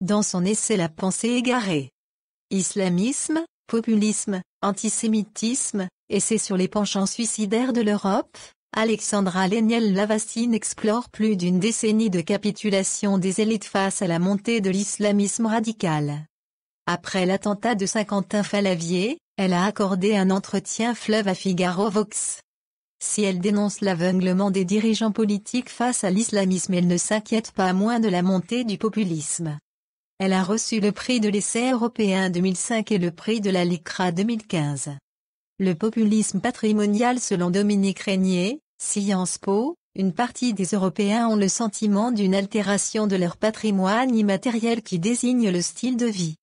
dans son essai La pensée égarée. Islamisme, populisme, antisémitisme, essai sur les penchants suicidaires de l'Europe, Alexandra Leniel-Lavastine explore plus d'une décennie de capitulation des élites face à la montée de l'islamisme radical. Après l'attentat de Saint-Quentin-Fallavier, elle a accordé un entretien fleuve à Figaro Vox. Si elle dénonce l'aveuglement des dirigeants politiques face à l'islamisme, elle ne s'inquiète pas moins de la montée du populisme. Elle a reçu le prix de l'essai européen 2005 et le prix de la LICRA 2015. Le populisme patrimonial selon Dominique Régnier, Sciences Po, une partie des Européens ont le sentiment d'une altération de leur patrimoine immatériel qui désigne le style de vie,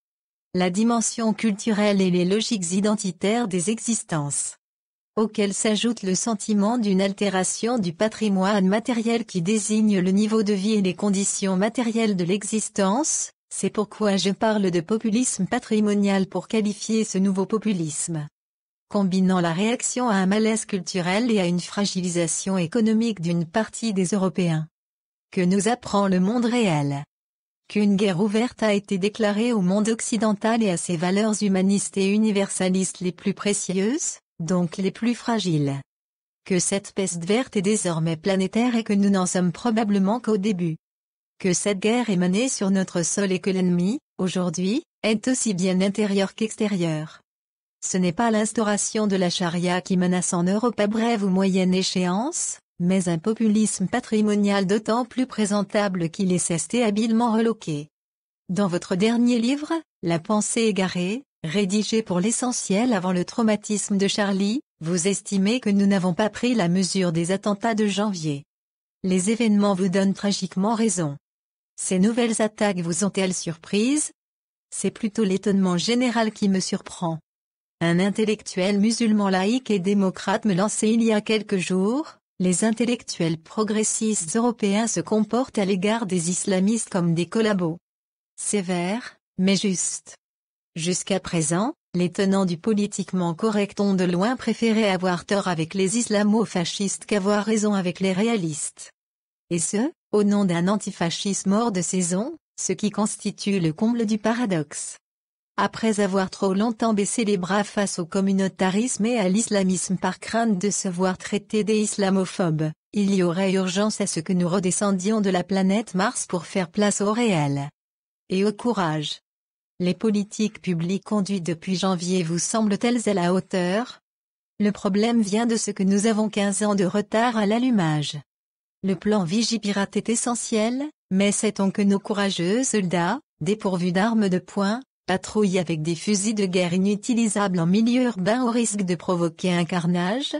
la dimension culturelle et les logiques identitaires des existences, auquel s'ajoute le sentiment d'une altération du patrimoine matériel qui désigne le niveau de vie et les conditions matérielles de l'existence. C'est pourquoi je parle de populisme patrimonial pour qualifier ce nouveau populisme, combinant la réaction à un malaise culturel et à une fragilisation économique d'une partie des Européens. Que nous apprend le monde réel? Qu'une guerre ouverte a été déclarée au monde occidental et à ses valeurs humanistes et universalistes les plus précieuses, donc les plus fragiles. Que cette peste verte est désormais planétaire et que nous n'en sommes probablement qu'au début. Que cette guerre est menée sur notre sol et que l'ennemi, aujourd'hui, est aussi bien intérieur qu'extérieur. Ce n'est pas l'instauration de la charia qui menace en Europe à brève ou moyenne échéance, mais un populisme patrimonial d'autant plus présentable qu'il est cesté habilement reloqué. Dans votre dernier livre, La pensée égarée, rédigé pour l'essentiel avant le traumatisme de Charlie, vous estimez que nous n'avons pas pris la mesure des attentats de janvier. Les événements vous donnent tragiquement raison. Ces nouvelles attaques vous ont-elles surprise? C'est plutôt l'étonnement général qui me surprend. Un intellectuel musulman laïque et démocrate me lançait il y a quelques jours, les intellectuels progressistes européens se comportent à l'égard des islamistes comme des collabos. Sévères, mais justes. Jusqu'à présent, les tenants du politiquement correct ont de loin préféré avoir tort avec les islamo-fascistes qu'avoir raison avec les réalistes. Et ce, au nom d'un antifascisme hors de saison, ce qui constitue le comble du paradoxe. Après avoir trop longtemps baissé les bras face au communautarisme et à l'islamisme par crainte de se voir traité des islamophobes, il y aurait urgence à ce que nous redescendions de la planète Mars pour faire place au réel. Et au courage. Les politiques publiques conduites depuis janvier vous semblent-elles à la hauteur? Le problème vient de ce que nous avons 15 ans de retard à l'allumage. Le plan Vigipirate est essentiel, mais sait-on que nos courageux soldats, dépourvus d'armes de poing, patrouillent avec des fusils de guerre inutilisables en milieu urbain au risque de provoquer un carnage?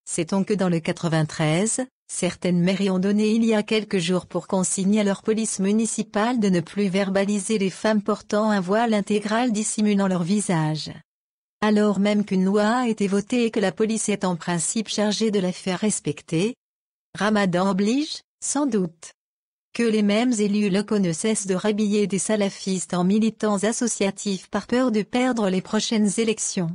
Sait-on que dans le 93, certaines mairies ont donné il y a quelques jours pour consigne à leur police municipale de ne plus verbaliser les femmes portant un voile intégral dissimulant leur visage? Alors même qu'une loi a été votée et que la police est en principe chargée de la faire respecter? Ramadan oblige, sans doute. Que les mêmes élus locaux ne cessent de rhabiller des salafistes en militants associatifs par peur de perdre les prochaines élections.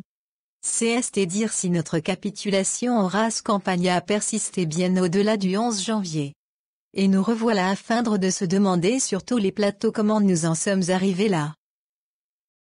C'est dire si notre capitulation en race campagne a persisté bien au-delà du 11 janvier. Et nous revoilà à feindre de se demander sur tous les plateaux comment nous en sommes arrivés là.